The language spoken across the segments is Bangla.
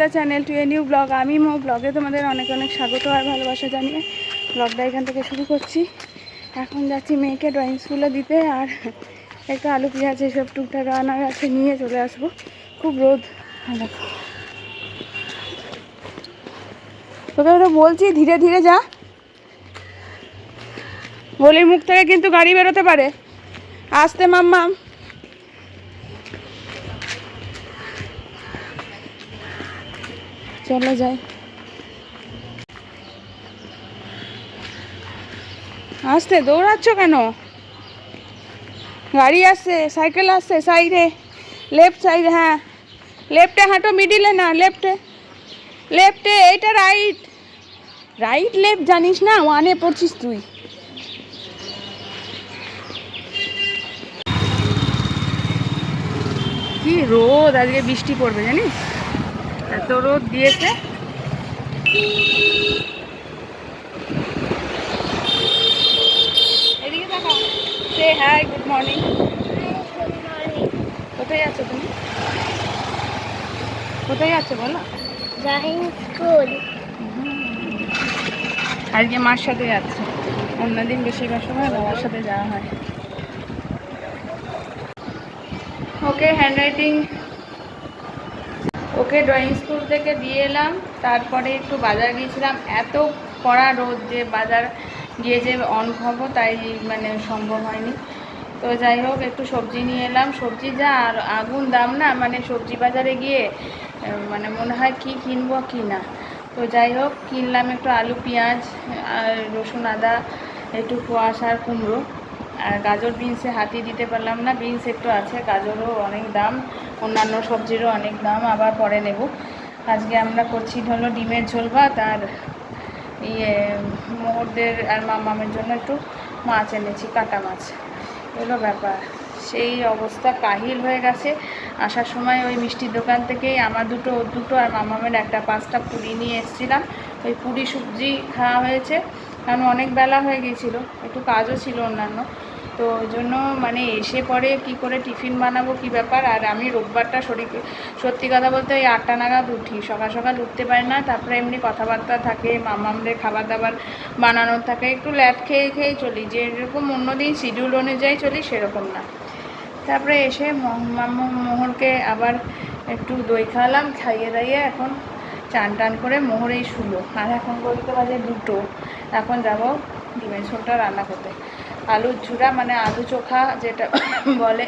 The channel to a new blog. আমি মো ব্লগে তোমাদের অনেক অনেক স্বাগত আর ভালোবাসা জানিয়ে ব্লগটা এখান থেকে শুরু করছি। এখন যাচ্ছি মেয়েকে ড্রয়িং স্কুলে দিতে, আর একটু আলু পেঁয়াজ এসব টুকটাক রান্নার আছে নিয়ে চলে আসবো। খুব রোদ। দেখো, তোকে তো বলছি ধীরে ধীরে যা, গলির মুখ থেকে কিন্তু গাড়ি বেরোতে পারে। আসতে মাম্মাম। চলো যাই। আসতে দৌড়াচ্ছ কেন? গাড়ি আসছে, সাইকেল আসছে সাইডে, লেফট সাইডে। হ্যাঁ, লেফটে হাঁটো, মিডিলে না, লেফটে। লেফটে, এইটা রাইট। রাইট লেফট জানিস না? ওয়ানে পড়ছিস তুই। কি রোদ, আজকে বৃষ্টি পড়বে জানিস, এত রোদ দিয়েছে। এদিকে দেখা। সে হাই, গুড মর্নিং। কোথায় যাচ্ছ তুমি? কোথায় যাচ্ছ বলো? স্কুল। আজকে মার সাথে যাচ্ছে, অন্যদিন বেশিরভাগ সময় বাবার সাথে যাওয়া হয়। ওকে হ্যান্ডরাইটিং, ওকে ড্রয়িং স্কুল থেকে দিয়ে এলাম। তারপরে একটু বাজার গিয়েছিলাম, এত কড়া রোদ যে বাজার গিয়ে যে অন খাবো তাই মানে সম্ভব হয়নি। তো যাই হোক, একটু সবজি নিয়ে এলাম। সবজি যা আর আগুন দাম না, মানে সবজি বাজারে গিয়ে মানে মনে হয় কি কিনবো কি না। তো যাই হোক, কিনলাম একটু আলু পেঁয়াজ আর রসুন আদা, একটু কোয়াশ আর কুমড়ো। আর গাজর বিনসে হাতি দিতে পারলাম না, বিনস একটু আছে, গাজরও অনেক দাম, অন্যান্য সবজিরও অনেক দাম, আবার পরে নেব। আজকে আমরা করছি হলো ডিমের ঝোল ভাত, আর মোহরদের আর মামামের জন্য একটু মাছ এনেছি, কাটা মাছ। এগুলো ব্যাপার, সেই অবস্থা কাহিল হয়ে গেছে। আসার সময় ওই মিষ্টির দোকান থেকেই আমার দুটো, ওর দুটো আর মামামের একটা 5টা পুরি নিয়ে এসেছিলাম। ওই পুরি সবজি খাওয়া হয়েছে, কারণ অনেক বেলা হয়ে গিয়েছিলো, একটু কাজও ছিল অন্যান্য। তো ওই জন্য মানে এসে পরে কি করে টিফিন বানাবো কি ব্যাপার। আর আমি রোববারটা সত্যি কথা বলতে ওই 8টা নাগাদ উঠি, সকাল সকাল উঠতে পারি না। তারপরে এমনি কথাবার্তা থাকে, মামামদের খাবার দাবার বানানোর থাকে, একটু ল্যাট খেয়ে খেয়েই চলি, যেরকম অন্যদিন শিডিউল অনুযায়ী চলি সেরকম না। তারপরে এসে মোহরকে আবার একটু দই খাওয়ালাম, খাইয়ে দাইয়ে এখন চান টান করে মোহরেই শুলো। আর এখন বলতে বাজে 2টো। এখন যাব ডিমের ঝোলটা রান্না করতে। আলুর ঝুড়া মানে আলু চোখা যেটা বলে,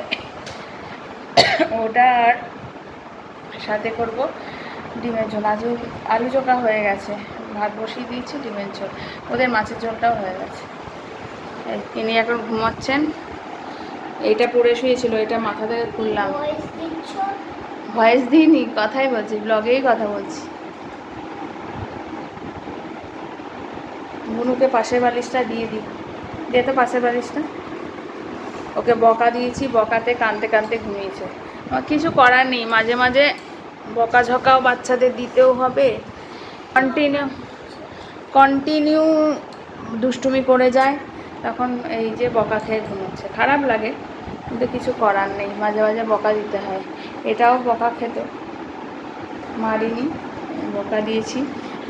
ওটা আর সাথে করব ডিমের ঝোল। আজ আলু চোখা হয়ে গেছে, ভাত বসিয়ে দিয়েছি, ডিমের ঝোল, ওদের মাছের ঝোলটাও হয়ে গেছে। তিনি এখন ঘুমাচ্ছেন। এইটা পড়ে শুয়েছিল, এটা মাথা থেকে খুললাম। ভয়েস দিইনি, কথাই বলছি, ব্লগেই কথা বলছি। বুনুকে পাশের বালিশটা দিয়ে দিই, দে তো পাশের বালিশটা। ওকে বকা দিয়েছি, বকাতে কাঁদতে কাঁদতে ঘুমিয়েছে। কিছু করার নেই, মাঝে মাঝে বকাঝকাও বাচ্চাদের দিতেও হবে। কন্টিনিউ দুষ্টুমি করে যায়, তখন এই যে বকা খেয়ে ঘুমোচ্ছে, খারাপ লাগে, কিন্তু কিছু করার নেই, মাঝে মাঝে বকা দিতে হয়। এটাও বকা খেত, মারিনি, বকা দিয়েছি।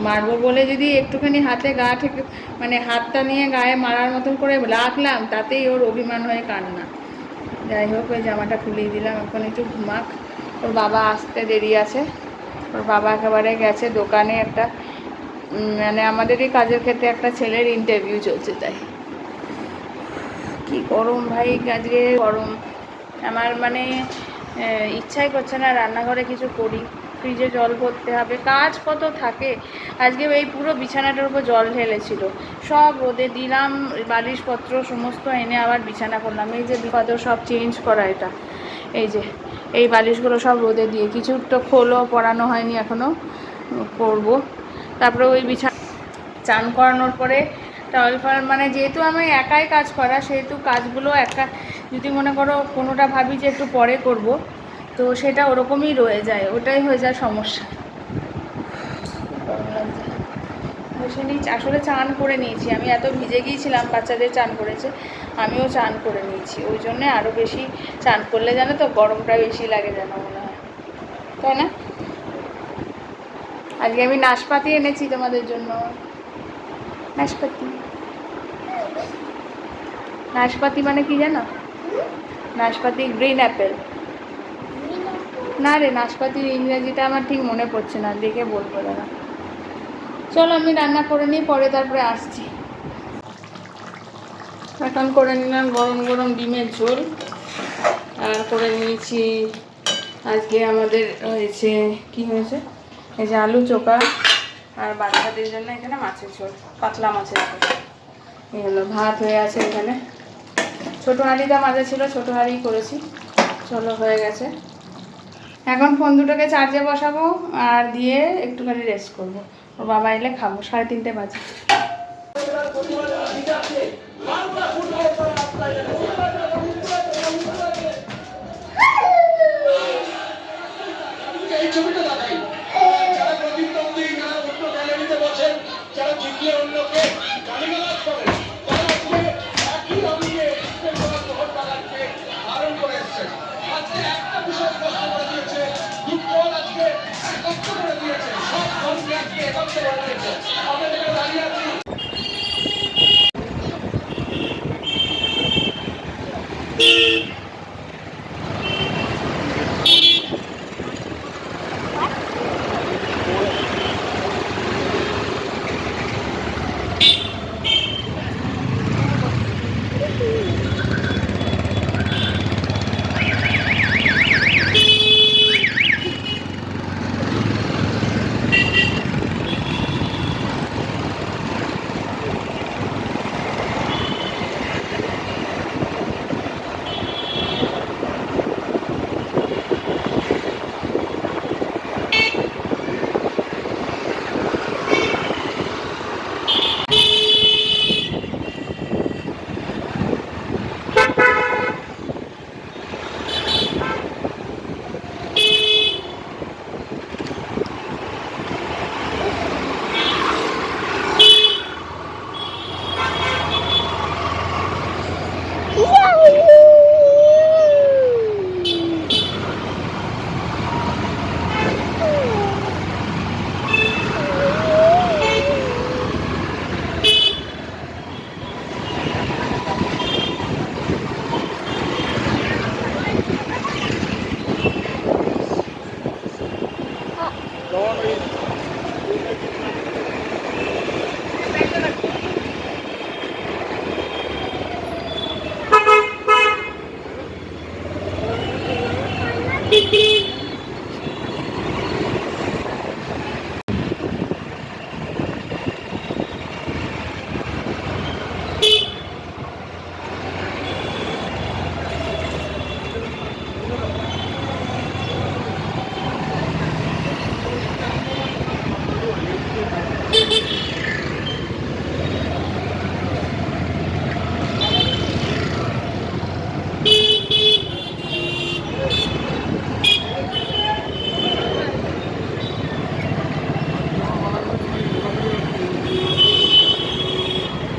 মারবো বলে যদি একটুখানি হাতে গা থেকে মানে হাতটা নিয়ে গায়ে মারার মতন করে রাখলাম, তাতেই ওর অভিমান হয়ে কান্না। যাই হোক, ওই জামাটা খুলিয়ে দিলাম, এখন একটু ঘুমাক। ওর বাবা আসতে দেরি আছে, ওর বাবা একেবারে গেছে দোকানে, একটা মানে আমাদেরই কাজের ক্ষেত্রে একটা ছেলের ইন্টারভিউ চলছে, তাই। কি গরম ভাই, আজকে গরম। আমার মানে ইচ্ছাই করছে না রান্নাঘরে কিছু করি, ফ্রিজে জল ভরতে হবে, কাজ কত থাকে। আজকে এই পুরো বিছানাটার উপর জল ঢেলেছিল, সব রোদে দিলাম, বালিশপত্র সমস্ত এনে আবার বিছানা করলাম। এই যে বিপদ সব চেঞ্জ করা, এটা এই যে এই বালিশগুলো সব রোদে দিয়ে, কিছু তো খোলও পরানো হয়নি এখনও, করব। তারপরে ওই বিছানা চান করানোর পরে টাওয়েল ফাওয়েল, মানে যেহেতু আমি একাই কাজ করা, সেহেতু কাজগুলো একা, যদি মনে করো কোনোটা ভাবি যে একটু পরে করব, তো সেটা ওরকমই রয়ে যায়, ওটাই হয়ে যায় সমস্যা। বসে নিয়েছি, আসলে চান করে নিয়েছি আমি, এত ভিজে গিয়েছিলাম, বাচ্চাদের চান করেছে, আমিও চান করে নিয়েছি, ওই জন্যে আরও বেশি চান করলে জানো তো গরমটা বেশি লাগে যেন মনে হয়, তাই না? আজকে আমি নাশপাতি এনেছি তোমাদের জন্য। নাশপাতি, নাশপাতি মানে কি জানো? নাশপাতি গ্রিন অ্যাপেল। না রে, নাশপাতির ইংরেজিটা আমার ঠিক মনে পড়ছে না, দেখে বলবো দাদা। চলো আমি রান্না করে নিই, পরে তারপরে আসছি। এখন করে নিলাম গরম গরম ডিমের ঝোল, আর করে নিয়েছি আজকে আমাদের হয়েছে, কি হয়েছে, এই যে আলু চোখা, আর বাচ্চাদের জন্য এখানে মাছের ঝোল, পাতলা মাছের ঝোল। এই হলো, ভাত হয়ে আছে এখানে। ছোটো হাঁড়িটা মাজা ছিল, ছোটো হাঁড়ি করেছি। চলো, হয়ে গেছে। এখন ফোন দুটোকে চার্জে বসাবো, আর দিয়ে একটুখানি রেস্ট করবো। ওর বাবা এলে খাবো, 3:30 বাজে। এই ছবিটা দেখাই, যারা প্রতিদ্বন্দ্বী, যারা অন্য গ্যালারিতে বসেন, যারা জিতলে অন্যকে গালিগালাজ করেন, তারা আজকে একই রঙে ইস্টের মোহন বাগানকে ধারণ করে এসছেন। আজকে একটা বিষয় স্পষ্ট করে দিয়েছে, দুর্বল আজকে একত্র করে দিয়েছে, সব দলকে আজকে একত্র করে দিয়েছে। আমরা যেখানে দাঁড়িয়ে আছি,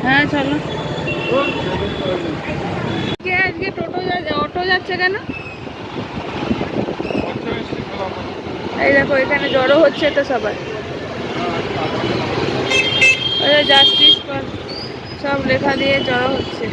হ্যাঁ চলো। আজকে টোটো অটো যাচ্ছে কেন? এই দেখো, এখানে জড়ো হচ্ছে তো সবাই, জাস্টিস ফর সব লেখা দিয়ে জড়ো হচ্ছে।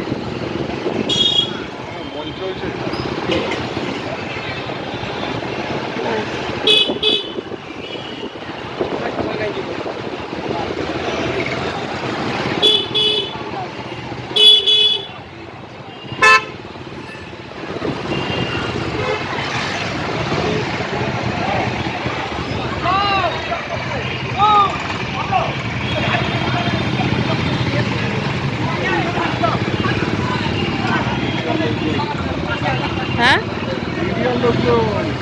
হ্যাঁ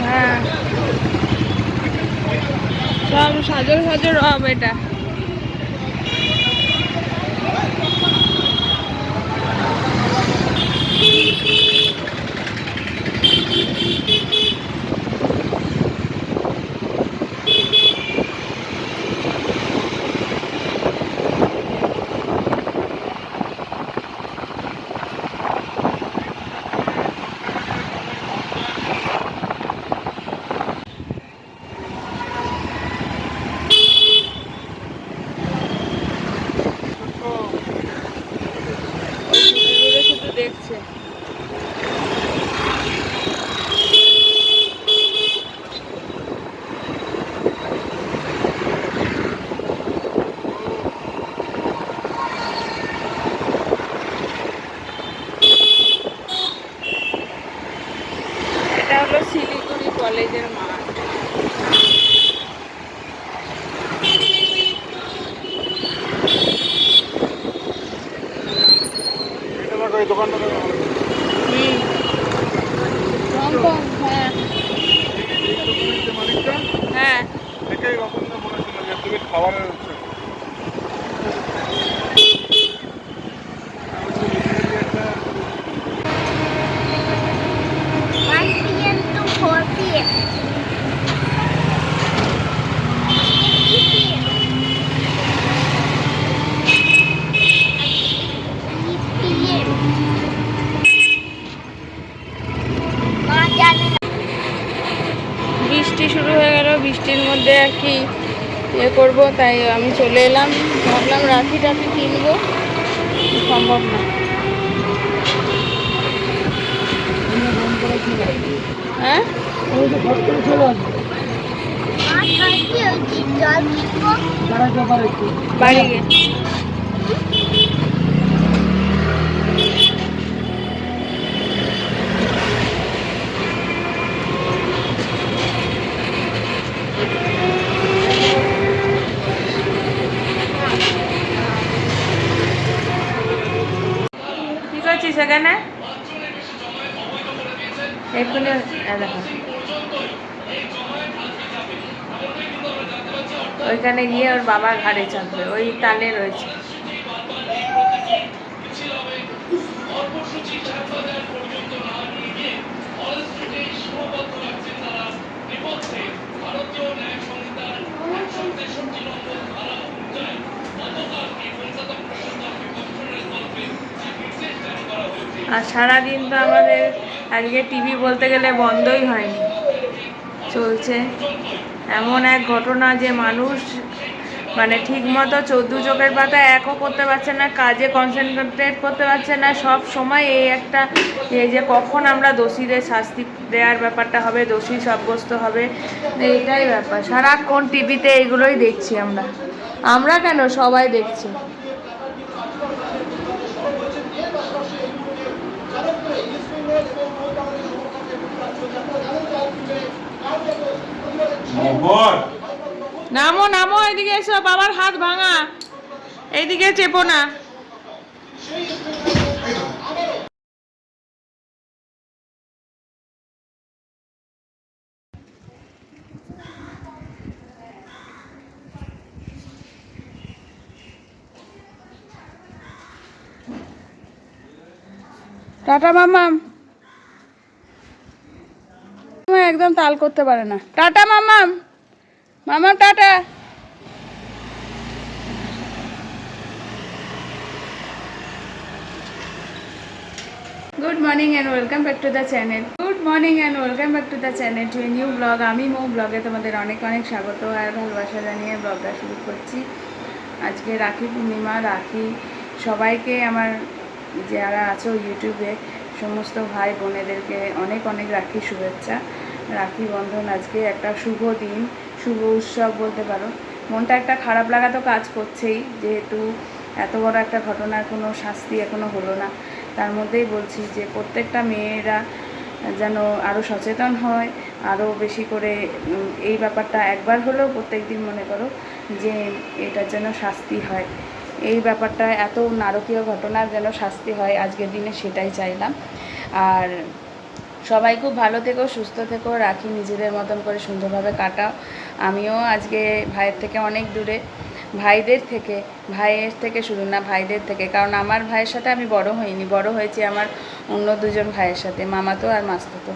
হ্যাঁ, সব সাজর সাজর রব এটা। খাবারের উৎস। to 4 p.m. 3 p.m. বৃষ্টি শুরু হয়ে গেল, বৃষ্টির মধ্যে আর কি ইয়ে করবো, তাই আমি চলে এলাম। ভাবলাম রাখি টাখি কিনবো, সম্ভব না। হ্যাঁ বাড়ি গিয়ে কি করছিস সেখানে? এক্ষুনি দেখো ওইখানে গিয়ে ওর বাবার ঘাড়ে চাপবে, ওই তালে রয়েছে। আর সারাদিন তো আমাদের আজকে টিভি বলতে গেলে বন্ধই হয়নি, চলছে। এমন এক ঘটনা যে মানুষ মানে ঠিক মতো দু চোখের পাতা একও করতে পারছে না, কাজে কনসেন্ট্রেট করতে পারছে না। সব সময় এই একটা যে কখন আমরা দোষীদের শাস্তি দেওয়ার ব্যাপারটা হবে, দোষী সাব্যস্ত হবে, এইটাই ব্যাপার। সারাক্ষণ টিভিতে এইগুলোই দেখছি আমরা। আমরা কেন, সবাই দেখছি। নামো নামো, এদিকে এসো, বাবার হাত ভাঙা, এইদিকে চেপো না। টাটা মামাম, একদম তাল করতে পারে না। Tata Mamam, Mamam tata. Good morning and welcome back to the channel. Good morning and welcome back to the channel to a new blog. আমি মৌ ব্লগে তোমাদের অনেক অনেক স্বাগত আর ভালোবাসা জানিয়ে ব্লগটা শুরু করছি। আজকে রাখি পূর্ণিমা। রাখি সবাইকে, আমার যারা আছো ইউটিউবে সমস্ত ভাই বোনেদেরকে অনেক অনেক রাখি শুভেচ্ছা। রাখি বন্ধন আজকে একটা শুভ দিন, শুভ উৎসব বলতে পারো। মনটা একটা খারাপ লাগা তো কাজ করছেই, যেহেতু এত বড় একটা ঘটনার কোনো শাস্তি এখনও হলো না। তার মধ্যেই বলছি যে প্রত্যেকটা মেয়েরা যেন আরও সচেতন হয়, আরও বেশি করে এই ব্যাপারটা একবার হলেও প্রত্যেক দিন মনে করো যে এটার যেন শাস্তি হয়। এই ব্যাপারটা এত নারকীয় ঘটনার যেন শাস্তি হয় আজকের দিনে, সেটাই চাইলাম। আর সবাই খুব ভালো থেকো, সুস্থ থেকো, রাখি নিজেদের মতন করে সুন্দরভাবে কাটাও। আমিও আজকে ভাইয়ের থেকে অনেক দূরে, ভাইয়ের থেকে শুরু না, ভাইদের থেকে। কারণ আমার ভাইয়ের সাথে আমি বড় হইনি, বড় হয়েছি আমার অন্য দুজন ভাইয়ের সাথে, মামাতো আর মাস্তুতো।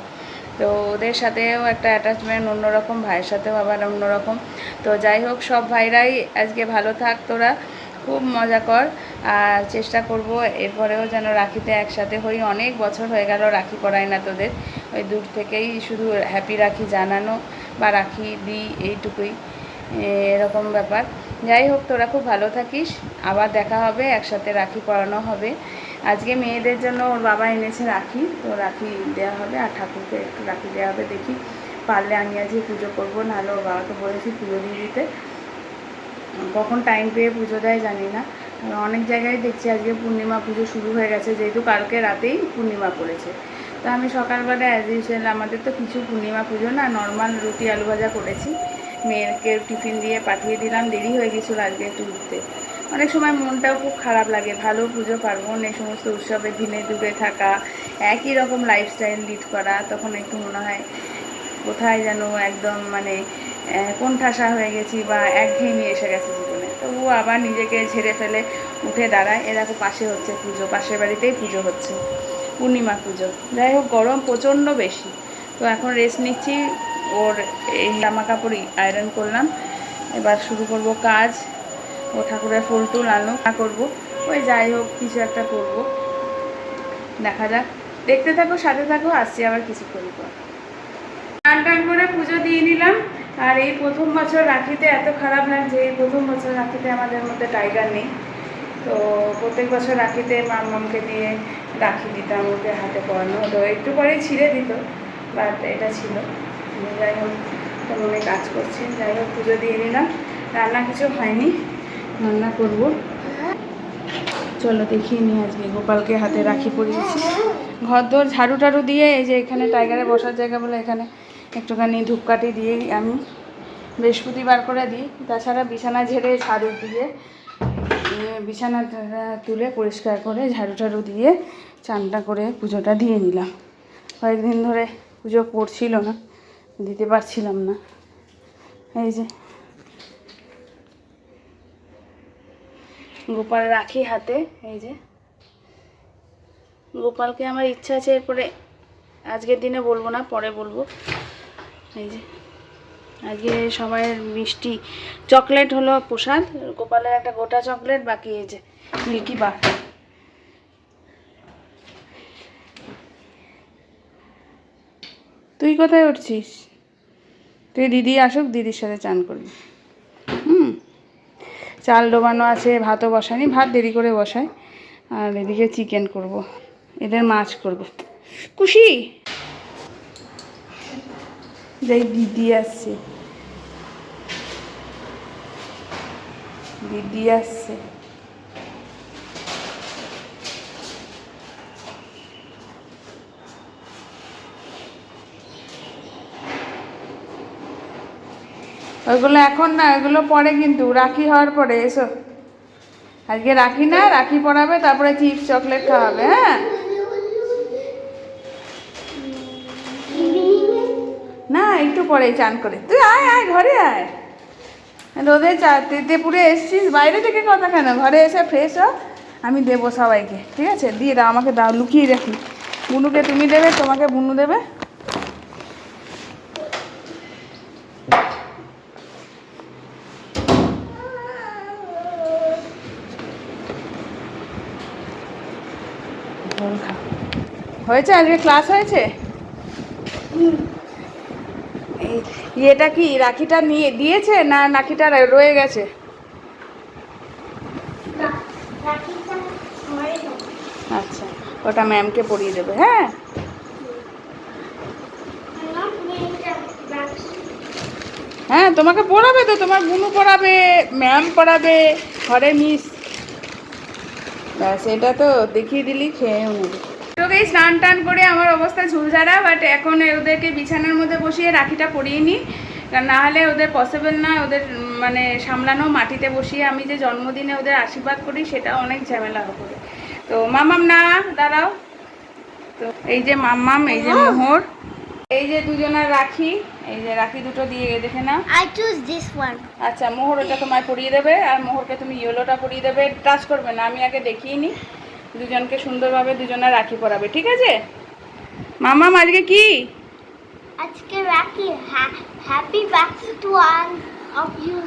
তো ওদের সাথেও একটা অ্যাটাচমেন্ট অন্যরকম, ভাইয়ের সাথেও আবার অন্যরকম। তো যাই হোক, সব ভাইরাই আজকে ভালো থাক, তোরা খুব মজা কর। আর চেষ্টা করব এরপরেও যেন রাখিতে একসাথে হই। অনেক বছর হয়ে গেল রাখি পরাই না তোদের, ওই দূর থেকেই শুধু হ্যাপি রাখি জানানো বা রাখি দিই, এইটুকুই, এরকম ব্যাপার। যাই হোক, তোরা খুব ভালো থাকিস, আবার দেখা হবে, একসাথে রাখি পরানো হবে। আজকে মেয়েদের জন্য ওর বাবা এনেছে রাখি, তো রাখি দেওয়া হবে আর ঠাকুরকে একটু রাখি দেওয়া হবে। দেখি পারলে আমি আজকে পুজো করবো, নাহলে ওর বাবাকে বলেছি পুজো দিয়ে দিতে। কখন টাইম পেয়ে পুজো দেয় জানি না। অনেক জায়গায় দেখছি আজকে পূর্ণিমা পুজো শুরু হয়ে গেছে, যেহেতু কালকে রাতেই পূর্ণিমা পড়েছে। তো আমি সকালবেলা অ্যাজ ইউজুয়াল, আমাদের তো কিছু পূর্ণিমা পুজো না, নর্মাল রুটি আলু ভাজা করেছি, মেয়েকে টিফিন দিয়ে পাঠিয়ে দিলাম। দেরি হয়ে গেছিলো আজকে একটু উঠতে। অনেক সময় মনটাও খুব খারাপ লাগে, ভালো পুজো পার্বণ এই সমস্ত উৎসবের দিনে দূরে থাকা, একই রকম লাইফস্টাইল লিড করা, তখন একটু মনে হয় কোথায় যেন একদম মানে কোণঠাসা হয়ে গেছি বা একঘেয়েমি এসে গেছে জীবনে, তবুও আবার নিজেকে ঝেড়ে ফেলে উঠে দাঁড়ায়। এরকম পাশে হচ্ছে পুজো, পাশের বাড়িতেই পুজো হচ্ছে, পূর্ণিমা পুজো। যাই হোক, গরম প্রচণ্ড বেশি, তো এখন রেস্ট নিচ্ছি। ওর এই জামা কাপড় আয়রন করলাম, এবার শুরু করব কাজ। ও ঠাকুরের ফুল টুল আনো করবো, ওই যাই হোক কিছু একটা করব, দেখা যাক। দেখতে থাকো, সাথে থাকো, আসছি আবার কিছুক্ষণ পর। টান টান করে পুজো দিয়ে নিলাম। আর এই প্রথম বছর রাখিতে এত খারাপ লাগছে, এই প্রথম বছর রাখিতে আমাদের মধ্যে টাইগার নেই। তো প্রত্যেক বছর রাখিতে মামকে দিয়ে রাখি দিতাম, ওকে হাতে পরানো হতো, একটু পরেই ছিঁড়ে দিত, বাট এটা ছিল। যাই হোক, তো মনে কাজ করছি। যাই হোক, পুজো দিয়ে নিলাম। রান্না কিছু হয়নি, রান্না করবো। চলো দেখিয়ে নিই, আজকে গোপালকে হাতে রাখি পরিয়েছি। ঘর দোর ঝাড়ু টাড়ু দিয়ে, এই যে এখানে টাইগারে বসার জায়গা বলে এখানে একটুখানি ধূপকাঠি দিয়ে আমি বৃহস্পতিবার করে দিই। তাছাড়া বিছানা ঝেড়ে ঝাড়ু দিয়ে, বিছানা তুলে পরিষ্কার করে ঝাড়ু টাড়ু দিয়ে চানটা করে পুজোটা দিয়ে নিলাম। কয়েকদিন ধরে পুজো করছিল না, দিতে পারছিলাম না। এই যে গোপাল রাখি হাতে, এই যে গোপালকে আমার ইচ্ছা আছে, এরপরে আজকের দিনে বলবো না, পরে বলবো। এই যে আজকে সবাইয়ের মিষ্টি চকলেট হলো প্রসাদ, গোপালের একটা গোটা চকলেট, বাকি এই যে মিল্কি বার। তুই কোথায় উঠছিস? তুই দিদি আসুক, দিদির সাথে চান করবি। চাল ডোবানো আছে, ভাতও বসায়নি, ভাত দেরি করে বসায়। আর এদিকে চিকেন করব, এদের মাছ করবে। খুশি দেখ, দিদি আসছে, দিদি আসছে। ওইগুলো এখন না, ওইগুলো পরে, কিন্তু রাখি হওয়ার পরে। এসো, আজকে রাখি না, রাখি পরাবে, তারপরে চিপস চকলেট খাওয়াবে। হ্যাঁ, না একটু পরে চান করে তুই আয়, আয় ঘরে আয়। রোদে তেপুরে এসছিস, বাইরে থেকে কথা কেন, ঘরে এসে ফ্রেশ হ, আমি দেবো সবাইকে। ঠিক আছে, দিয়ে দাও, আমাকে দাও, লুকিয়ে রাখি। বুনুকে তুমি দেবে, তোমাকে বুনু দেবে। হয়েছে, আজকে ক্লাস হয়েছে। এটা কি রাখিটা নিয়ে দিয়েছে না, রাখিটা রয়ে গেছে? আচ্ছা, ওটা ম্যামকে পরিয়ে দেবে। হ্যাঁ, হ্যাঁ তোমাকে পড়াবে তো, তোমার বুনু পড়াবে, ম্যাম পড়াবে, ঘরে মিস। ব্যাস, এটা তো দেখিয়ে দিলি, খেয়েও নেবে। তোকে স্নান টান করে আমার অবস্থা ঝুলঝাড়া, বাট এখন ওদেরকে বিছানার মধ্যে বসিয়ে রাখিটা পরিয়ে নিই, কারণ না হলে ওদের পসিবল না, ওদের মানে সামলানো। মাটিতে বসিয়ে আমি যে জন্মদিনে ওদের আশীর্বাদ করি, সেটা অনেক ঝামেলা হবে। তো মামাম না দাঁড়াও, তো এই যে মাম্মাম, এই যে মোহর, এই যে দুজনের রাখি, এই যে রাখি দুটো দিয়ে দেখে না। I choose this one. আচ্ছা, মোহর ওটা তোমায় পরিয়ে দেবে, আর মোহরকে তুমি ইয়েলোটা পরিয়ে দেবে। টাচ করবে না, আমি আগে দেখিয়ে নিই। দুজনকে সুন্দরভাবে দুজনের রাখি পরাবে, ঠিক আছে? মামাম আজকে কি? আজকে রাখি, happy Rakhi to all of you.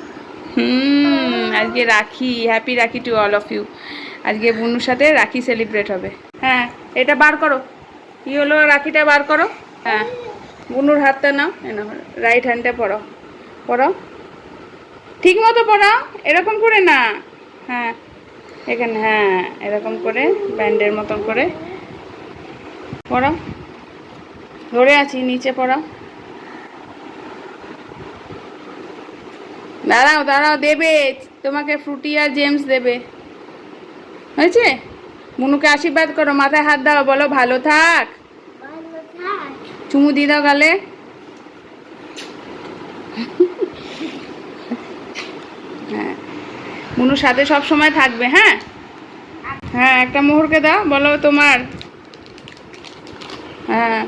আজকে রাখি, happy Rakhi to all of you. আজকে বুনুর সাথে রাখি সেলিব্রেট হবে। হ্যাঁ, এটা বার করো, ইয়েলো রাখিটা বার করো। হ্যাঁ, বুনুর হাতটা নাও, রাইট হ্যান্ডে পড়ো, পড়ো ঠিক মতো পড়াও, এরকম করে না। হ্যাঁ, এখানে, হ্যাঁ এরকম করে ব্যান্ডের মতন করে পড়াও। ধরে আছি, নিচে পড়াও। দাঁড়াও দাঁড়াও, দেবে তোমাকে, ফ্রুটি আর জেমস দেবে। হয়েছে? বুনুকে আশীর্বাদ করো, মাথায় হাত দাও, বলো ভালো থাক। চুমু দিয়ে দাও গালে। হ্যাঁ, বুনুর সাথে সব সময় থাকবে। হ্যাঁ, হ্যাঁ একটা মোহরকে দাও, বলো তোমার। হ্যাঁ,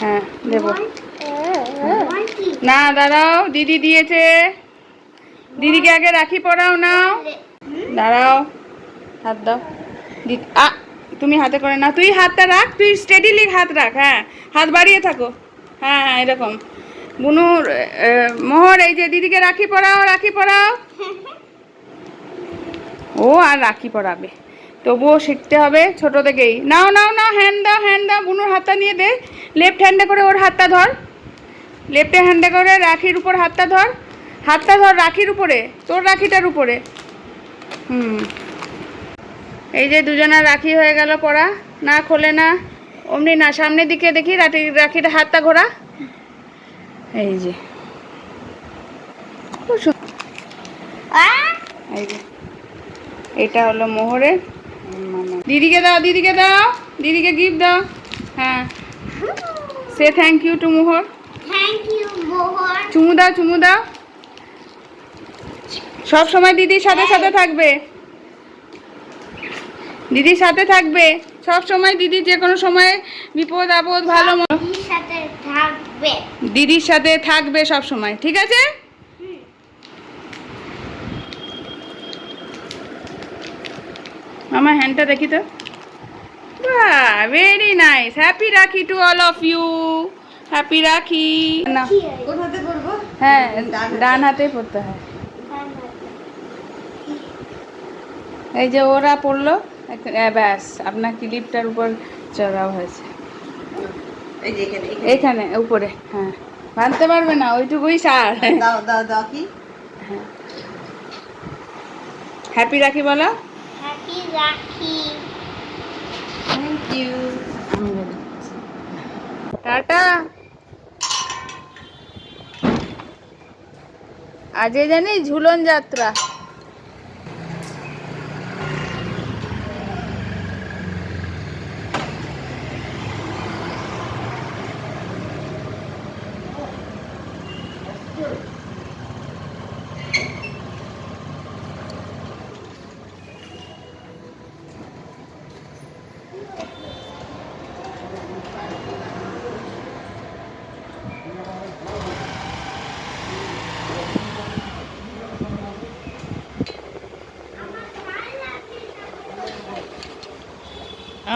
হ্যাঁ দেবো। না দাঁড়াও, দিদি দিয়েছে, দিদিকে আগে রাখি পরাও। নাও দাঁড়াও, হাত দাও। তুমি হাতে করে না, তুই হাতটা রাখ, তুই স্টেডিলি হাত রাখ। হ্যাঁ, হাত বাড়িয়ে থাকো। হ্যাঁ হ্যাঁ, এরকম। বুনুর মোহর, এই যে দিদিকে রাখি পরাও, রাখি পরাও। ও আর রাখি পরাবে, তবুও শিখতে হবে ছোট থেকেই। নাও নাও নাও, হ্যান্ড দাও, হ্যান্ড দাও। বুনুর হাতটা নিয়ে দে, লেফট হ্যান্ডে করে ওর হাতটা ধর, লেফট হ্যান্ডে করে রাখির উপর হাতটা ধর, হাতটা ধর রাখির উপরে, তোর রাখিটার উপরে। এই যে দুজনের রাখি হয়ে গেল পরা। না খোলে না, অমনি না, সামনের দিকে দেখি রাখিটা, হাতটা ঘোরা। এই যে এই যে এটা হলো মোহরের। দিদিকে দাও, দিদিকে দাও, দিদিকে গিফট দাও। হ্যাঁ, সে thank you to Mohor. Thank you Mohor. চুমু দাও, চুমু দাও। সব সময় দিদির সাথে সাথে থাকবে, দিদির সাথে থাকবে সব সময়। দিদি যে কোনো সময় বিপদ আপদ ভালো দিদির সাথে থাকবে, দিদির সাথে থাকবে সব সময়, ঠিক আছে? আমার হ্যান্ডটা দেখি তো। বাহ, very nice. Happy Rakhi to all of you. Happy Rakhi. না, কোন হাতে পরবো? হ্যাঁ, ডান হাতেই পড়তে হয়। এই যে ওরা পড়লো, ব্যাস আপনার ক্লিপটার উপর চড়াও হয়েছে, এই যে এখানে এখানে উপরে। হ্যাঁ, ভাঙতে পারবে না, ওইটুকুই সার। দাও দাও দাও কি? হ্যাঁ, হ্যাপি রাখি বলো। হ্যাপি রাখি। Thank you. আমি বলি টাটা। আজকে জানি ঝুলন যাত্রা।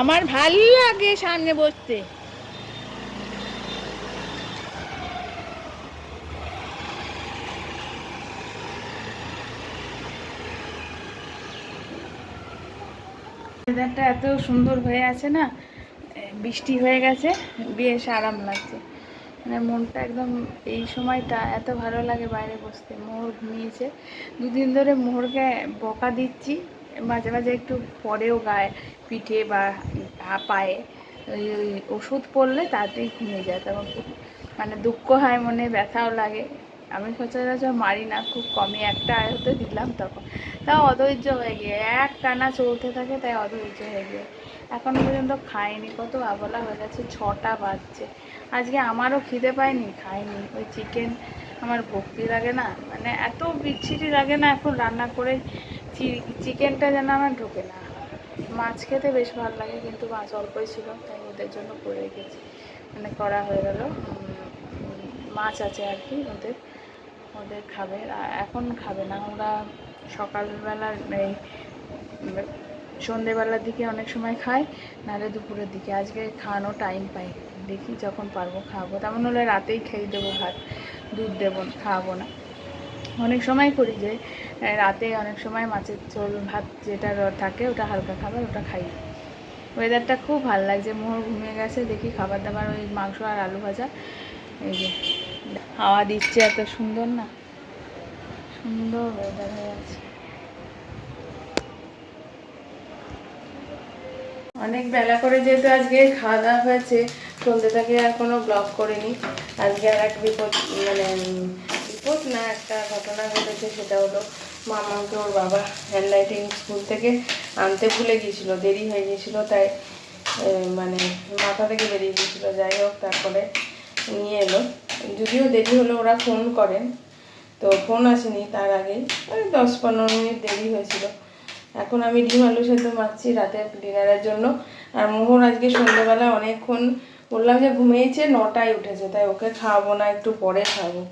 আমার ভালো লাগে সামনে বসতে। ওয়েদারটা এত সুন্দর হয়ে আছে না, বৃষ্টি হয়ে গেছে, বেশ আরাম লাগছে। মানে মনটা একদম, এই সময়টা এত ভালো লাগে বাইরে বসতে। মোহর ঘুমিয়েছে, দুদিন ধরে মোহরকে বকা দিচ্ছি, মাঝে মাঝে একটু পরেও গায়ে, পিঠে বা পায়ে ওই ওষুধ পড়লে তাড়াতাড়ি ঘুমিয়ে যায়। তখন খুব মানে দুঃখ হয়, মনে ব্যথাও লাগে। আমি সচরাচর মারি না, খুব কমই একটা আয়তে দিলাম, তখন তাও অধৈর্য হয়ে গিয়ে এক টানা চলতে থাকে, তাই অধৈর্য হয়ে গিয়ে এখনো পর্যন্ত খাইনি। কত আবলা হয়ে গেছে, 6টা বাজছে। আজকে আমারও খিদে পায়নি, খাইনি। ওই চিকেন আমার ভক্তি লাগে না, মানে এত বিচ্ছিরি লাগে না এখন রান্না করে। চিকেনটা যেন আমার ঢোকে না। মাছ খেতে বেশ ভালো লাগে, কিন্তু মাছ অল্পই ছিল, তাই ওদের জন্য করে রেখেছি, মানে করা হয়ে গেল। মাছ আছে আর কি, ওদের খাবে, এখন খাবে না ওরা। সকালবেলা এই সন্ধেবেলার দিকে অনেক সময় খায়, নাহলে দুপুরের দিকে। আজকে খাওয়ানো টাইম পাই, দেখি যখন পারবো খাওয়াবো, তেমন হলে রাতেই খেয়ে দেবো ভাত, দুধ দেবো, খাওয়াবো না। অনেক সময় করি যে রাতে অনেক সময় মাছের ঝোল ভাত যেটা থাকে ওটা হালকা খাবার, ওটা খাই। ওয়েদারটা খুব ভালো লাগছে। মোহর ঘুমিয়ে গেছে, দেখি খাবার দাবার ওই মাংস আর আলু ভাজা। এই যে হাওয়া দিচ্ছে, এত সুন্দর না, সুন্দর ওয়েদার হয়ে আছে। অনেক বেলা করে যেহেতু আজকে খাওয়া দাওয়া হয়েছে, সন্ধ্যে থেকে আর কোনো ব্লগ করিনি। আজকে আর এক বিপদ, মানে বিপদ না, একটা ঘটনা ঘটেছে। সেটা হলো মামাকে ওর বাবা হ্যান্ড রাইটিং স্কুল থেকে আনতে ভুলে গিয়েছিলো, দেরি হয়ে গিয়েছিলো, তাই মানে মাথা থেকে বেরিয়ে গিয়েছিলো। যাই হোক, তারপরে নিয়ে এলো। যদিও দেরি হলো, ওরা ফোন করেন, তো ফোন আসেনি তার আগেই, ওই 10-15 মিনিট দেরি হয়েছিল। এখন আমি ডিম আলু সেদ্ধ মাখছি রাতের ডিনারের জন্য। আর মোহর আজকে সন্ধ্যেবেলা অনেকক্ষণ বললাম যে ঘুমিয়েছে, 9টায় উঠেছে, তাই ওকে খাওয়াবো না, একটু পরে খাবো।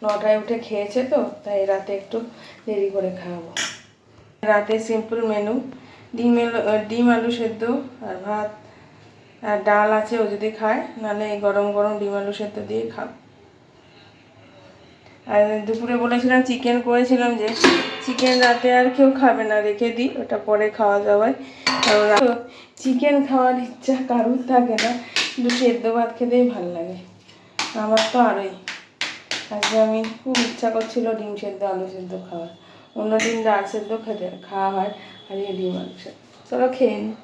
9টায় উঠে খেয়েছে তো, তাই রাতে একটু দেরি করে খাওয়াবো। রাতে সিম্পল মেনু, ডিম আলু সেদ্ধ আর ভাত আর ডাল আছে, ও যদি খায়, নাহলে এই গরম গরম ডিম আলু সেদ্ধ দিয়ে খাব। আর দুপুরে বলেছিলাম চিকেন করেছিলাম, যে চিকেন রাতে আর কেউ খাবে না, রেখে দিই, ওটা পরে খাওয়া যাওয়ায়। কারণ চিকেন খাওয়ার ইচ্ছা কারুর থাকে না, কিন্তু সেদ্ধ ভাত খেতেই ভালো লাগে, আমার তো আরোই। আজকে আমি খুব ইচ্ছা করছিল ডিম সেদ্ধ আলু সেদ্ধ খাওয়ার, অন্যদিন ডাল সেদ্ধ খাওয়া হয়, আজকে ডিম আলু সেদ্ধ। চলো খেয়ে নিই।